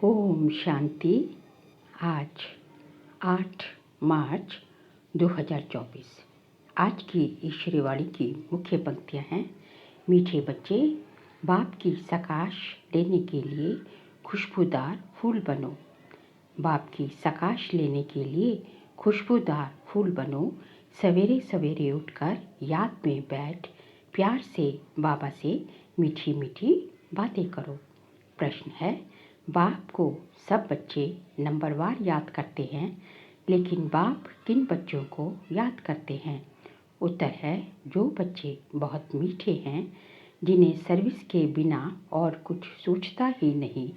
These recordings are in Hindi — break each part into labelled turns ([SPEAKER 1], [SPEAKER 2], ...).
[SPEAKER 1] ओम शांति। आज 8 मार्च 2024। आज की ईश्वरी वाणी की मुख्य पंक्तियाँ हैं। मीठे बच्चे, बाप की सकाश लेने के लिए खुशबूदार फूल बनो। बाप की सकाश लेने के लिए खुशबूदार फूल बनो। सवेरे सवेरे उठकर याद में बैठ प्यार से बाबा से मीठी मीठी बातें करो। प्रश्न है, बाप को सब बच्चे नंबरवार याद करते हैं, लेकिन बाप किन बच्चों को याद करते हैं? उत्तर है, जो बच्चे बहुत मीठे हैं, जिन्हें सर्विस के बिना और कुछ सोचता ही नहीं,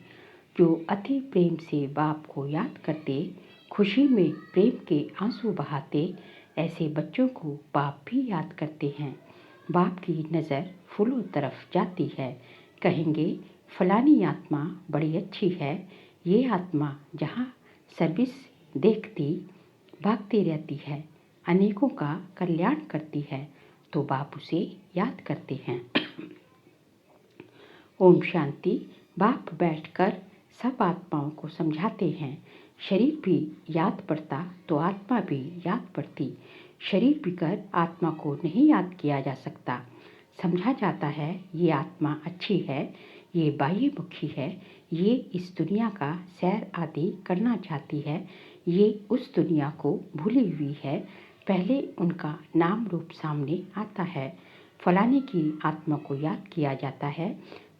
[SPEAKER 1] जो अति प्रेम से बाप को याद करते, खुशी में प्रेम के आंसू बहाते, ऐसे बच्चों को बाप भी याद करते हैं। बाप की नज़र फूलों तरफ जाती है, कहेंगे फलानी आत्मा बड़ी अच्छी है। ये आत्मा जहाँ सर्विस देखती भागती रहती है, अनेकों का कल्याण करती है, तो बाप उसे याद करते हैं। ओम शांति। बाप बैठकर सब आत्माओं को समझाते हैं, शरीर भी याद पड़ता तो आत्मा भी याद पड़ती। शरीर बिकर आत्मा को नहीं याद किया जा सकता। समझा जाता है ये आत्मा अच्छी है, ये बाह्य मुखी है, ये इस दुनिया का सैर आदि करना चाहती है, ये उस दुनिया को भूली हुई है। पहले उनका नाम रूप सामने आता है। फलाने की आत्मा को याद किया जाता है,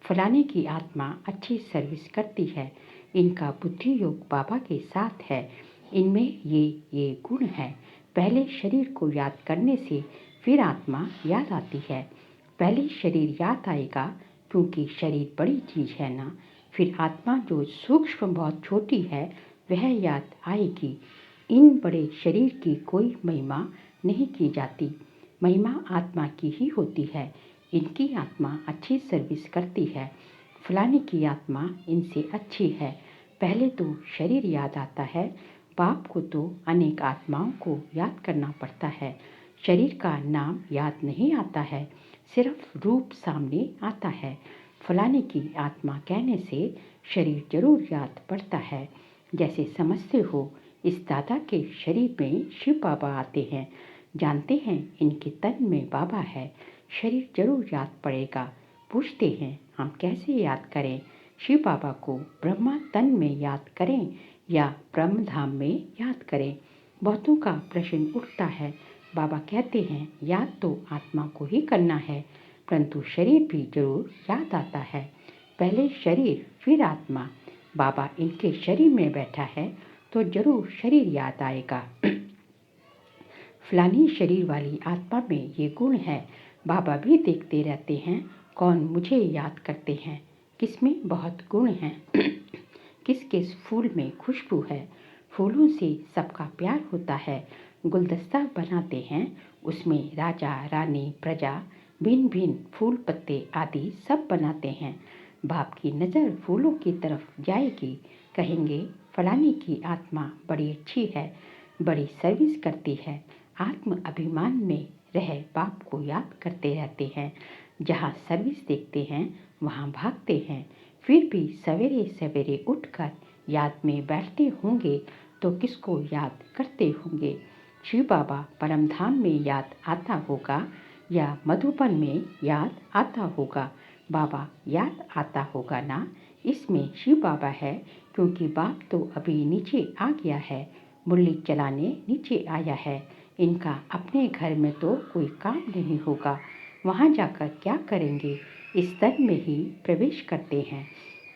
[SPEAKER 1] फलाने की आत्मा अच्छी सर्विस करती है, इनका बुद्धि योग बाबा के साथ है, इनमें ये गुण है। पहले शरीर को याद करने से फिर आत्मा याद आती है। पहले शरीर याद आएगा क्योंकि शरीर बड़ी चीज़ है ना, फिर आत्मा जो सूक्ष्म बहुत छोटी है वह याद आएगी। इन बड़े शरीर की कोई महिमा नहीं की जाती, महिमा आत्मा की ही होती है। इनकी आत्मा अच्छी सर्विस करती है, फलाने की आत्मा इनसे अच्छी है। पहले तो शरीर याद आता है, बाप को तो अनेक आत्माओं को याद करना पड़ता है। शरीर का नाम याद नहीं आता है, सिर्फ रूप सामने आता है। फलाने की आत्मा कहने से शरीर जरूर याद पड़ता है। जैसे समझते हो, इस दादा के शरीर में शिव बाबा आते हैं, जानते हैं इनके तन में बाबा है, शरीर जरूर याद पड़ेगा। पूछते हैं हम कैसे याद करें? शिव बाबा को ब्रह्मा तन में याद करें या ब्रह्म धाम में याद करें? बहुतों का प्रश्न उठता है। बाबा कहते हैं याद तो आत्मा को ही करना है, परंतु शरीर भी जरूर याद आता है। पहले शरीर फिर आत्मा। बाबा इनके शरीर में बैठा है तो जरूर शरीर याद आएगा। फलानी शरीर वाली आत्मा में ये गुण है। बाबा भी देखते रहते हैं कौन मुझे याद करते हैं, किसमें बहुत गुण हैं, किस किस फूल में खुशबू है। फूलों से सबका प्यार होता है। गुलदस्ता बनाते हैं, उसमें राजा रानी प्रजा भिन्न भिन्न फूल पत्ते आदि सब बनाते हैं। बाप की नज़र फूलों की तरफ जाएगी, कहेंगे फलाने की आत्मा बड़ी अच्छी है, बड़ी सर्विस करती है। आत्म अभिमान में रह बाप को याद करते रहते हैं। जहाँ सर्विस देखते हैं वहाँ भागते हैं। फिर भी सवेरे सवेरे उठकर याद में बैठते होंगे तो किसको याद करते होंगे? शिव बाबा परम धाम में याद आता होगा या मधुबन में याद आता होगा? बाबा याद आता होगा ना। इसमें शिव बाबा है क्योंकि बाप तो अभी नीचे आ गया है, मुरली चलाने नीचे आया है। इनका अपने घर में तो कोई काम नहीं होगा, वहाँ जाकर क्या करेंगे? इस तन में ही प्रवेश करते हैं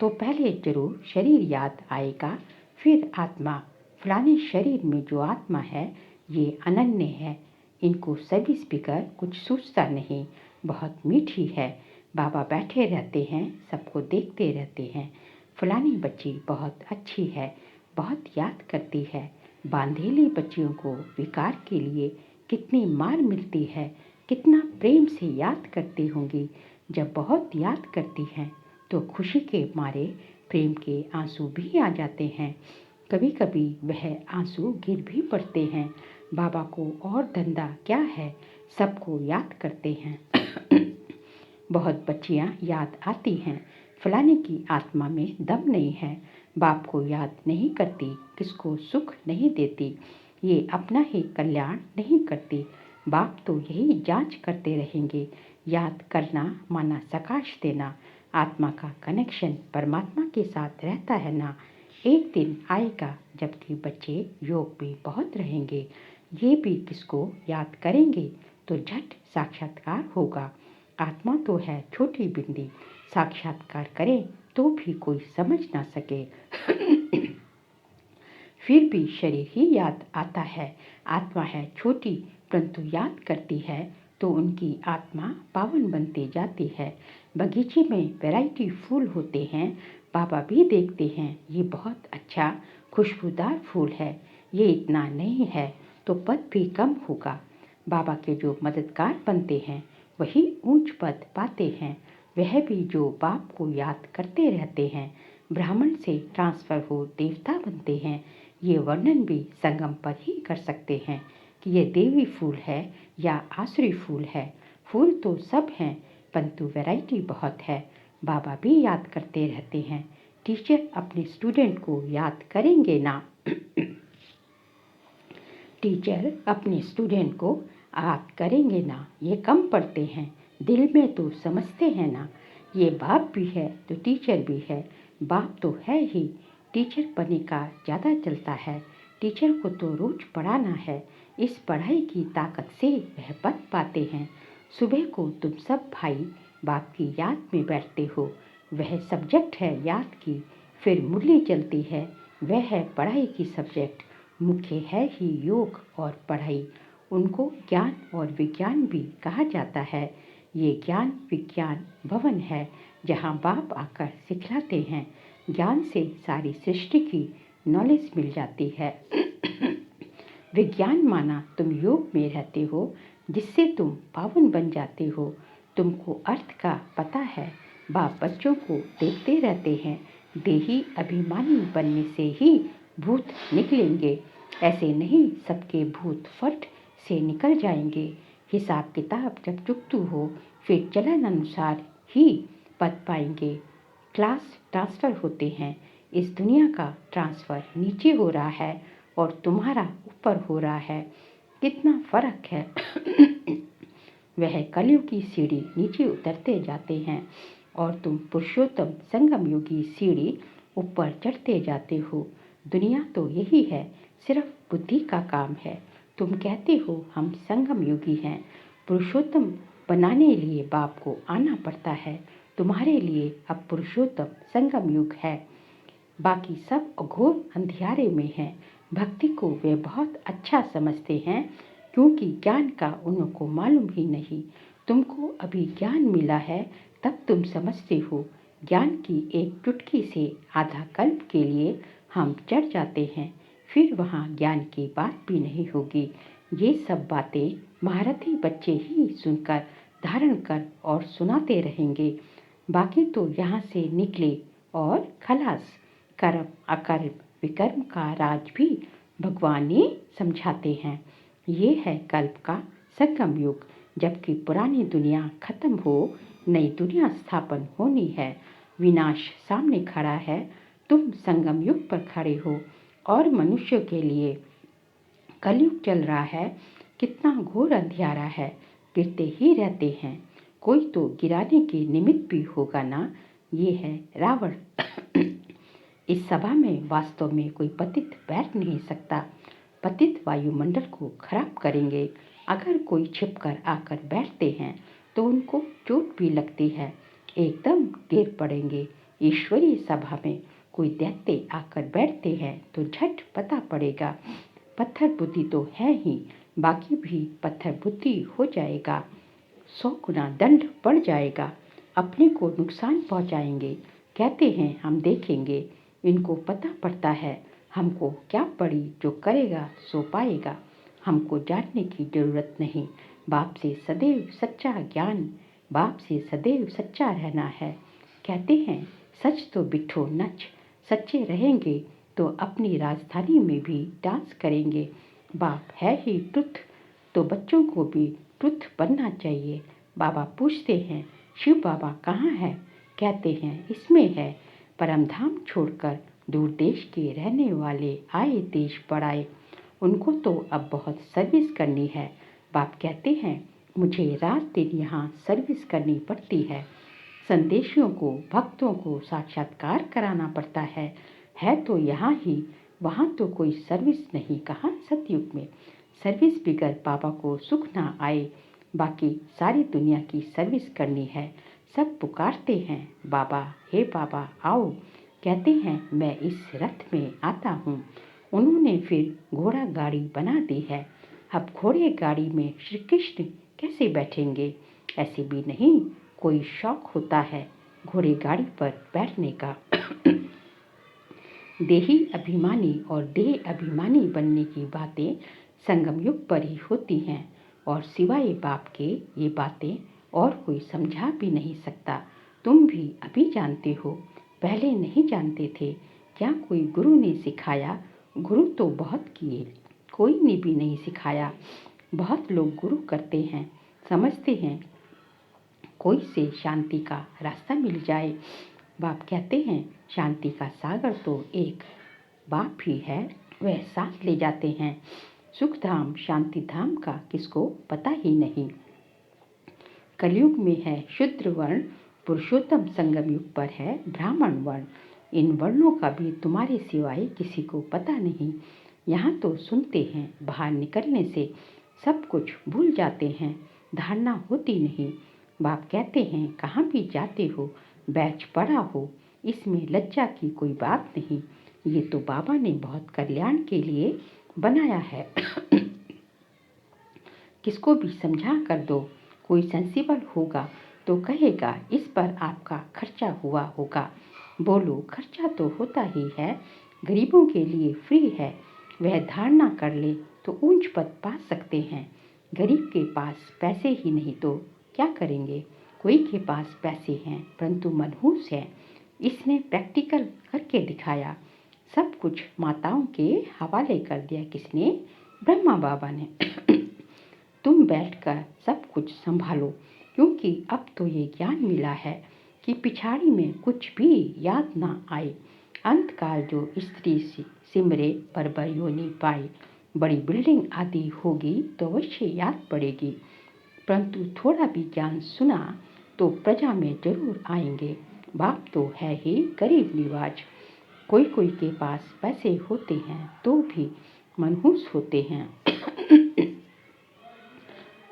[SPEAKER 1] तो पहले जरूर शरीर याद आएगा, फिर आत्मा। फलाने शरीर में जो आत्मा है ये अनन्य है, इनको सर्विस बिकर कुछ सोचता नहीं, बहुत मीठी है। बाबा बैठे रहते हैं, सबको देखते रहते हैं। फलानी बच्ची बहुत अच्छी है, बहुत याद करती है। बांधेली बच्चियों को विकार के लिए कितनी मार मिलती है, कितना प्रेम से याद करती होंगी। जब बहुत याद करती हैं तो खुशी के मारे प्रेम के आंसू भी आ जाते हैं। कभी कभी वह आंसू गिर भी पड़ते हैं। बाबा को और धंधा क्या है, सबको याद करते हैं। बहुत बच्चियां याद आती हैं, फलाने की आत्मा में दम नहीं है, बाप को याद नहीं करती, किसको सुख नहीं देती, ये अपना ही कल्याण नहीं करती। बाप तो यही जांच करते रहेंगे। याद करना माना सकाश देना, आत्मा का कनेक्शन परमात्मा के साथ रहता है ना। एक दिन आएगा जबकि बच्चे योग में बहुत रहेंगे, ये भी किसको याद करेंगे तो झट साक्षात्कार होगा। आत्मा तो है छोटी बिंदी, साक्षात्कार करे तो भी कोई समझ ना सके। फिर भी शरीर ही याद आता है। आत्मा है छोटी परंतु याद करती है तो उनकी आत्मा पावन बनती जाती है। बगीचे में वैरायटी फूल होते हैं, बाबा भी देखते हैं ये बहुत अच्छा खुशबूदार फूल है, ये इतना नहीं है तो पद भी कम होगा। बाबा के जो मददगार बनते हैं वही ऊंच पद पाते हैं, वह भी जो बाप को याद करते रहते हैं। ब्राह्मण से ट्रांसफर हो देवता बनते हैं, ये वर्णन भी संगम पर ही कर सकते हैं कि ये देवी फूल है या आसुरी फूल है। फूल तो सब हैं परंतु वैरायटी बहुत है। बाबा भी याद करते रहते हैं। टीचर अपने स्टूडेंट को याद करेंगे ना। टीचर अपने स्टूडेंट को याद करेंगे ना, ये कम पढ़ते हैं, दिल में तो समझते हैं ना। ये बाप भी है तो टीचर भी है, बाप तो है ही, टीचर बनने का ज़्यादा चलता है। टीचर को तो रोज पढ़ाना है, इस पढ़ाई की ताकत से वह पद पाते हैं। सुबह को तुम सब भाई बाप की याद में बैठते हो, वह सब्जेक्ट है याद की। फिर मुरली चलती है, वह है पढ़ाई की सब्जेक्ट। मुख्य है ही योग और पढ़ाई, उनको ज्ञान और विज्ञान भी कहा जाता है। ये ज्ञान विज्ञान भवन है जहाँ बाप आकर सिखलाते हैं। ज्ञान से सारी सृष्टि की नॉलेज मिल जाती है। विज्ञान माना तुम योग में रहते हो जिससे तुम पावन बन जाते हो, तुमको अर्थ का पता है। बाप बच्चों को देखते रहते हैं, देही अभिमानी बनने से ही भूत निकलेंगे, ऐसे नहीं सबके भूत फट से निकल जाएंगे। हिसाब किताब जब चुकतू हो फिर चलन अनुसार ही पद पाएंगे। क्लास ट्रांसफ़र होते हैं, इस दुनिया का ट्रांसफ़र नीचे हो रहा है और तुम्हारा ऊपर हो रहा है, कितना फ़र्क है। वह कलयुग की सीढ़ी नीचे उतरते जाते हैं और तुम पुरुषोत्तम संगम योगी सीढ़ी ऊपर चढ़ते जाते हो। दुनिया तो यही है, सिर्फ बुद्धि का काम है। तुम कहते हो हम संगम योगी हैं, पुरुषोत्तम बनाने लिए बाप को आना पड़ता है। तुम्हारे लिए अब पुरुषोत्तम संगम युग है, बाकी सब अघोर अंधियारे में है। भक्ति को वे बहुत अच्छा समझते हैं क्योंकि ज्ञान का उनको मालूम ही नहीं। तुमको अभी ज्ञान मिला है तब तुम समझते हो। ज्ञान की एक चुटकी से आधा कल्प के लिए हम चढ़ जाते हैं, फिर वहाँ ज्ञान की बात भी नहीं होगी। ये सब बातें महारथी बच्चे ही सुनकर धारण कर और सुनाते रहेंगे। बाकी तो यहाँ से निकले और खलास। कर्म अकर्म विकर्म का राज भी भगवान ही समझाते हैं। ये है कल्प का संगम युग, जबकि पुरानी दुनिया खत्म हो नई दुनिया स्थापन होनी है। विनाश सामने खड़ा है, तुम संगम युग पर खड़े हो और मनुष्य के लिए कलयुग चल रहा है। कितना घोर अंधियारा है, गिरते ही रहते हैं, कोई तो गिराने के निमित्त भी होगा ना। ये है रावण। इस सभा में वास्तव में कोई पतित बैठ नहीं सकता, पतित वायुमंडल को खराब करेंगे। अगर कोई छिपकर आकर बैठते हैं तो उनको चोट भी लगती है, एकदम गिर पड़ेंगे। ईश्वरीय सभा में कोई दैत्य आकर बैठते हैं तो झट पता पड़ेगा। पत्थर बुद्धि तो है ही, बाकी भी पत्थर बुद्धि हो जाएगा, 100 गुना दंड बढ़ जाएगा, अपने को नुकसान पहुंचाएंगे। कहते हैं हम देखेंगे, इनको पता पड़ता है हमको क्या पड़ी, जो करेगा सो पाएगा। हमको जानने की जरूरत नहीं, बाप से सदैव सच्चा ज्ञान, बाप से सदैव सच्चा रहना है। कहते हैं सच तो बिठो नच, सच्चे रहेंगे तो अपनी राजधानी में भी डांस करेंगे। बाप है ही ट्रुथ, तो बच्चों को भी ट्रुथ बनना चाहिए। बाबा पूछते हैं शिव बाबा कहाँ है, कहते हैं इसमें है। परम धाम छोड़कर दूर देश के रहने वाले आए देश पराए, उनको तो अब बहुत सर्विस करनी है। बाप कहते हैं मुझे रात दिन यहाँ सर्विस करनी पड़ती है। संदेशियों को, भक्तों को साक्षात्कार कराना पड़ता है तो यहाँ ही, वहाँ तो कोई सर्विस नहीं। कहाँ सतयुग में सर्विस बिगर बाबा को सुख ना आए। बाकी सारी दुनिया की सर्विस करनी है। सब पुकारते हैं बाबा, हे बाबा आओ। कहते हैं मैं इस रथ में आता हूँ। उन्होंने फिर घोड़ा गाड़ी बना दी है। अब घोड़े गाड़ी में श्री कृष्ण कैसे बैठेंगे? ऐसे भी नहीं, कोई शौक होता है घोड़े गाड़ी पर बैठने का। देही अभिमानी और देह अभिमानी बनने की बातें संगम युग पर ही होती हैं, और सिवाय बाप के ये बातें और कोई समझा भी नहीं सकता। तुम भी अभी जानते हो, पहले नहीं जानते थे। क्या कोई गुरु ने सिखाया? गुरु तो बहुत किए, कोई ने भी नहीं सिखाया। बहुत लोग गुरु करते हैं, समझते हैं कोई से शांति का रास्ता मिल जाए। बाप कहते हैं शांति का सागर तो एक बाप ही है, वह साथ ले जाते हैं। सुख धाम शांति धाम का किसको पता ही नहीं। कलयुग में है शूद्र वर्ण, पुरुषोत्तम संगम युग पर है ब्राह्मण वर्ण। इन वर्णों का भी तुम्हारे सिवाय किसी को पता नहीं। यहाँ तो सुनते हैं, बाहर निकलने से सब कुछ भूल जाते हैं, धारणा होती नहीं। बाप कहते हैं कहाँ भी जाते हो, बैच पड़ा हो, इसमें लज्जा की कोई बात नहीं। ये तो बाबा ने बहुत कल्याण के लिए बनाया है। किसको भी समझा कर दो, कोई सेंसिबल होगा तो कहेगा इस पर आपका खर्चा हुआ होगा। बोलो खर्चा तो होता ही है, गरीबों के लिए फ्री है। वह धारणा कर ले तो ऊंच पद पा सकते हैं। गरीब के पास पैसे ही नहीं तो क्या करेंगे? कोई के पास पैसे हैं परंतु मनहूस है। इसने प्रैक्टिकल करके दिखाया। सब कुछ माताओं के हवाले कर दिया। किसने? ब्रह्मा बाबा ने। तुम बैठकर सब कुछ संभालो, क्योंकि अब तो ये ज्ञान मिला है कि पिछाड़ी में कुछ भी याद ना आए। अंतकाल जो स्त्री सिमरे पर योनि पाई, बड़ी बिल्डिंग आदि होगी तो अवश्य याद पड़ेगी, परंतु थोड़ा भी ज्ञान सुना तो प्रजा में जरूर आएंगे। बाप तो है ही गरीब निवाज। कोई कोई के पास पैसे होते हैं तो भी मनहूस होते हैं।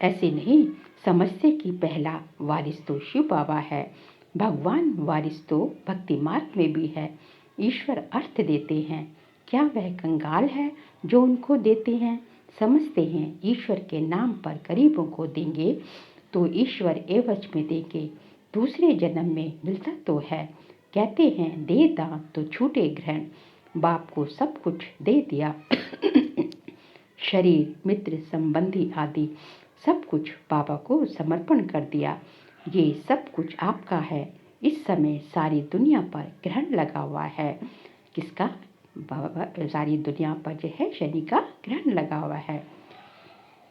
[SPEAKER 1] ऐसे नहीं समझते कि पहला वारिस तो शिव बाबा है, भगवान वारिस तो भक्ति मार्ग में भी है। ईश्वर अर्थ देते हैं, क्या वह कंगाल है जो उनको देते हैं? समझते हैं ईश्वर के नाम पर गरीबों को देंगे तो ईश्वर एवज में देंगे, दूसरे जन्म में मिलता तो है। कहते हैं दे दान तो छूटे ग्रहण। बाप को सब कुछ दे दिया। शरीर, मित्र, संबंधी आदि सब कुछ बाबा को समर्पण कर दिया। ये सब कुछ आपका है। इस समय सारी दुनिया पर ग्रहण लगा हुआ है। किसका? बाबा। सारी दुनिया पर जो है शनि का ग्रहण लगा हुआ है।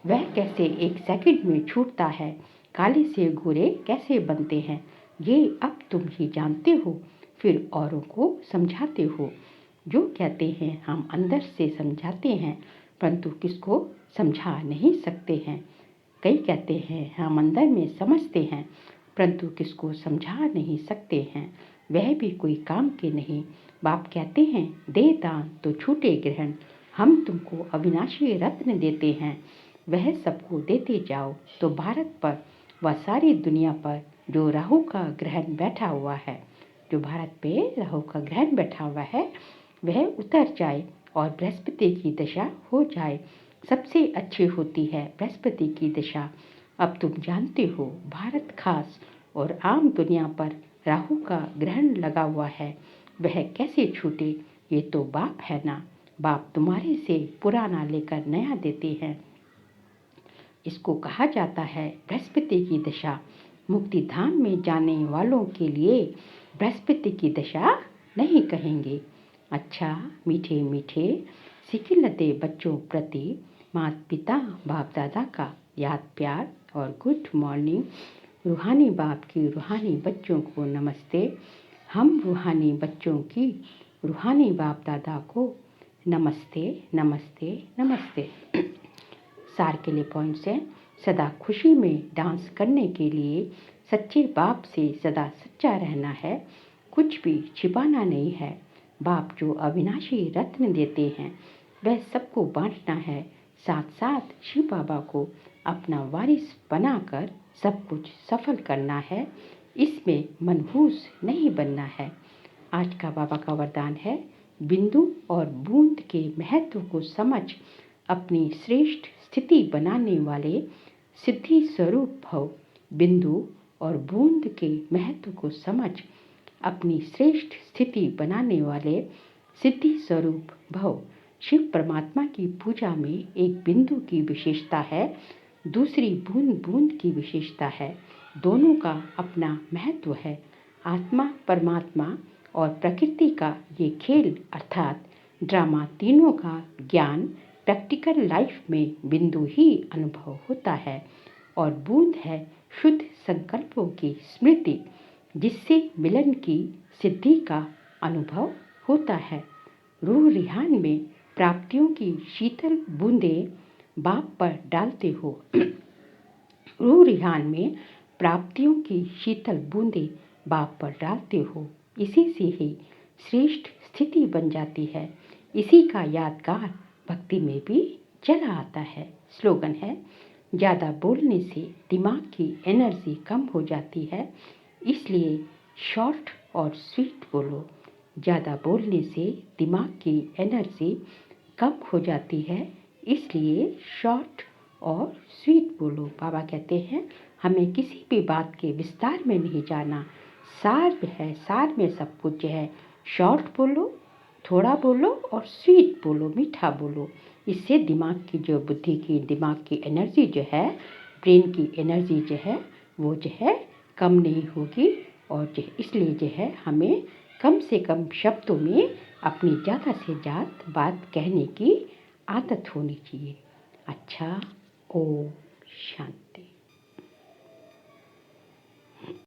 [SPEAKER 1] वह कैसे एक सेकंड में छूटता है, काले से गोरे कैसे बनते हैं, ये अब तुम ही जानते हो, फिर औरों को समझाते हो। जो कहते हैं हम अंदर से समझाते हैं, परंतु किसको समझा नहीं सकते हैं। कई कहते हैं हम अंदर में समझते हैं, परंतु किसको समझा नहीं सकते हैं। वह भी कोई काम के नहीं। बाप कहते हैं दे दान तो छूटे ग्रहण। हम तुमको अविनाशी रत्न देते हैं, वह सबको देते जाओ। तो भारत पर व सारी दुनिया पर जो राहु का ग्रहण बैठा हुआ है, जो भारत पे राहु का ग्रहण बैठा हुआ है, वह उतर जाए और बृहस्पति की दशा हो जाए। सबसे अच्छी होती है बृहस्पति की दशा। अब तुम जानते हो भारत खास और आम दुनिया पर राहु का ग्रहण लगा हुआ है, वह कैसे छूटे? ये तो बाप है ना। बाप तुम्हारे से पुराना लेकर नया देते हैं। इसको कहा जाता है बृहस्पति की दशा। मुक्ति धाम में जाने वालों के लिए बृहस्पति की दशा नहीं कहेंगे। अच्छा मीठे मीठे सिकिलते बच्चों प्रति माता पिता बाप दादा का याद प्यार और गुड मॉर्निंग। रूहानी बाप की रूहानी बच्चों को नमस्ते। हम रूहानी बच्चों की रूहानी बाप दादा को नमस्ते नमस्ते नमस्ते। सार के लिए पॉइंट्स हैं। सदा खुशी में डांस करने के लिए सच्चे बाप से सदा सच्चा रहना है, कुछ भी छिपाना नहीं है। बाप जो अविनाशी रत्न देते हैं वह सबको बांटना है। साथ साथ शिव बाबा को अपना वारिस बनाकर सब कुछ सफल करना है, इसमें मनहूस नहीं बनना है। आज का बाबा का वरदान है, बिंदु और बूंद के महत्व को समझ अपनी श्रेष्ठ स्थिति बनाने वाले सिद्धि स्वरूप भव। बिंदु और बूंद के महत्व को समझ अपनी श्रेष्ठ स्थिति बनाने वाले सिद्धि स्वरूप भव। शिव परमात्मा की पूजा में एक बिंदु की विशेषता है, दूसरी बूंद बूंद की विशेषता है। दोनों का अपना महत्व है। आत्मा, परमात्मा और प्रकृति का ये खेल अर्थात ड्रामा, तीनों का ज्ञान प्रैक्टिकल लाइफ में बिंदु ही अनुभव होता है और बूंद है शुद्ध संकल्पों की स्मृति, जिससे मिलन की सिद्धि का अनुभव होता है। रूह रिहान में प्राप्तियों की शीतल बूंदें बाप पर डालते हो। रूह रिहान में प्राप्तियों की शीतल बूंदें बाप पर डालते हो, इसी से ही श्रेष्ठ स्थिति बन जाती है। इसी का यादगार भक्ति में भी चला आता है। स्लोगन है, ज़्यादा बोलने से दिमाग की एनर्जी कम हो जाती है, इसलिए शॉर्ट और स्वीट बोलो। ज़्यादा बोलने से दिमाग की एनर्जी कम हो जाती है, इसलिए शॉर्ट और स्वीट बोलो। बाबा कहते हैं हमें किसी भी बात के विस्तार में नहीं जाना, सार है, सार में सब कुछ है। शॉर्ट बोलो, थोड़ा बोलो और स्वीट बोलो, मीठा बोलो। इससे दिमाग की जो बुद्धि की दिमाग की एनर्जी जो है, ब्रेन की एनर्जी जो है वो जो है कम नहीं होगी। और इसलिए जो है हमें कम से कम शब्दों में अपनी ज़्यादा से ज़्यादा बात कहने की आदत होनी चाहिए। अच्छा, ओम शांति।